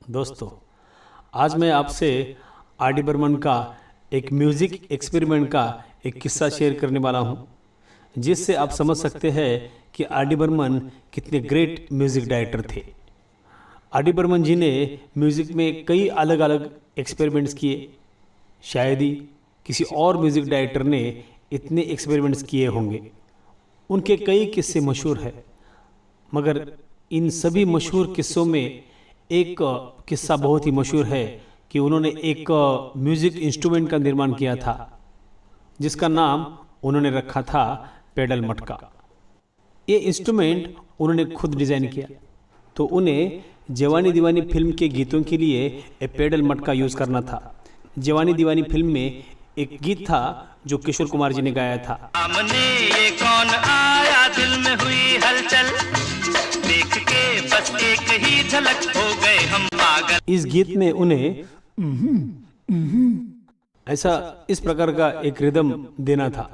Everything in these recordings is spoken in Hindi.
दोस्तों, आज मैं आपसे आर डी बर्मन का एक म्यूज़िक एक्सपेरिमेंट का एक किस्सा शेयर करने वाला हूं, जिससे आप समझ सकते हैं कि आर डी बर्मन कितने ग्रेट म्यूज़िक डायरेक्टर थे। आर डी बर्मन जी ने म्यूज़िक में कई अलग अलग एक्सपेरिमेंट्स किए। शायद ही किसी और म्यूज़िक डायरेक्टर ने इतने एक्सपेरिमेंट्स किए होंगे। उनके कई किस्से मशहूर हैं, मगर इन सभी मशहूर किस्सों में एक किस्सा बहुत ही मशहूर है कि उन्होंने एक म्यूज़िक इंस्ट्रूमेंट का निर्माण किया था, जिसका नाम उन्होंने रखा था पेडल मटका। ये इंस्ट्रूमेंट उन्होंने खुद डिज़ाइन किया, तो उन्हें जवानी दीवानी फिल्म के गीतों के लिए एक पेडल मटका यूज़ करना था। जवानी दीवानी फिल्म में एक गीत था जो किशोर कुमार जी ने गाया था। सामने ये कौन आया, दिल में हुई हलचल, देख के बस एक ही झलक हो गए हम पागल। इस गीत में उन्हें ऐसा इस प्रकार का एक रिदम देना था,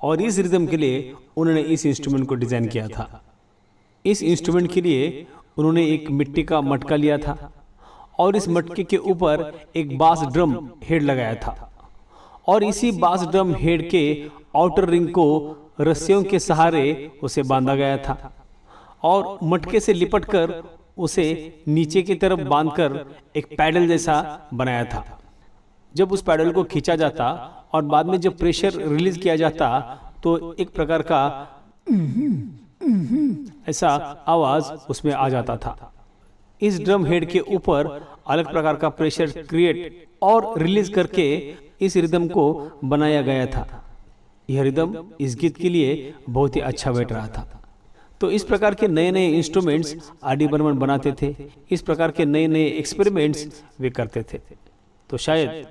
और इस रिदम के लिए उन्होंने इस इंस्ट्रूमेंट को डिजाइन किया था। इस इंस्ट्रूमेंट के लिए उन्होंने एक मिट्टी का मटका लिया था और इस मटके के ऊपर एक बास ड्रम हेड लगाया था, और इसी बास ड्रम हेड के आउटर रिंग को रस्सियों के सहारे उसे बांधा गया था, और मटके से लिपटकर उसे नीचे की तरफ बांधकर एक पैडल जैसा बनाया था। जब उस पैडल को खींचा जाता और बाद में जब प्रेशर रिलीज किया जाता तो एक प्रकार का ऐसा आवाज उसमें आ जाता था। इस ड्रम हेड के ऊपर अलग प्रकार का प्रेशर क्रिएट और रिलीज करके इस रिदम को बनाया गया था। यह रिदम इस गीत के लिए बहुत ही अच्छा बैठ रहा था। तो इस प्रकार के नए नए इंस्ट्रूमेंट्स आर डी बर्मन बनाते थे, इस प्रकार के नए नए एक्सपेरिमेंट्स वे करते थे। तो शायद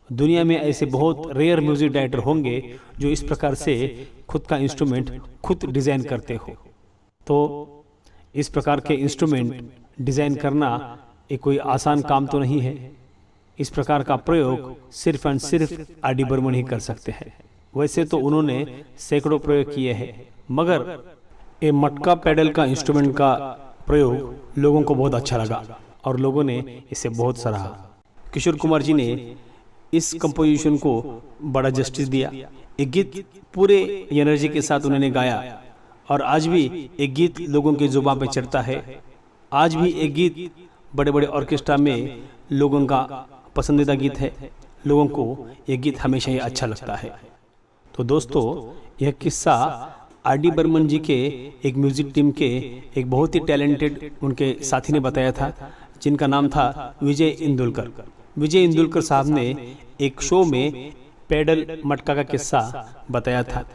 दुनिया में ऐसे बहुत रेयर म्यूजिक डायरेक्टर होंगे जो इस प्रकार से खुद का इंस्ट्रूमेंट खुद डिज़ाइन करते हो। तो इस प्रकार के इंस्ट्रूमेंट डिज़ाइन करना एक कोई आसान काम तो नहीं है। इस प्रकार का प्रयोग सिर्फ एंड सिर्फ आर डी बर्मन ही कर सकते हैं। वैसे तो उन्होंने सैकड़ों प्रयोग किए हैं, मगर ये मटका पैडल का इंस्ट्रूमेंट का प्रयोग लोगों को बहुत अच्छा लगा और लोगों ने इसे बहुत सराहा। किशोर कुमार जी ने इस कंपोजिशन को बड़ा जस्टिस दिया। एक गीत पूरे एनर्जी के साथ उन्होंने गाया, और आज भी एक गीत लोगों के जुबान पे चढ़ता है। आज भी एक गीत बड़े बड़े ऑर्केस्ट्रा में लोगों का पसंदीदा गीत है। लोगों को यह गीत हमेशा ही अच्छा लगता है। तो दोस्तों, यह किस्सा आर डी बर्मन जी के एक म्यूजिक टीम के एक बहुत ही टैलेंटेड उनके साथी ने बताया था, जिनका नाम था विजय इंदुलकर। विजय इंदुलकर साहब ने एक शो में पेडल मटका का किस्सा बताया था,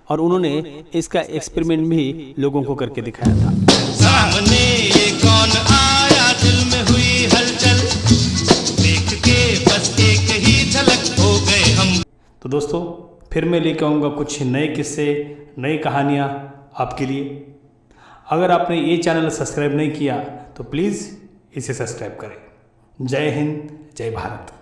और उन्होंने इसका एक्सपेरिमेंट भी लोगों को करके दिखाया था। सामने ये कौन आया, दिल में हुई हलचल, देख के बस एक ही झलक हो गए हम। तो दोस्तों, फिर मैं लेकर आऊँगा कुछ नए किस्से, नई कहानियाँ आपके लिए। अगर आपने ये चैनल सब्सक्राइब नहीं किया तो प्लीज़ इसे सब्सक्राइब करें। जय हिंद, जय भारत।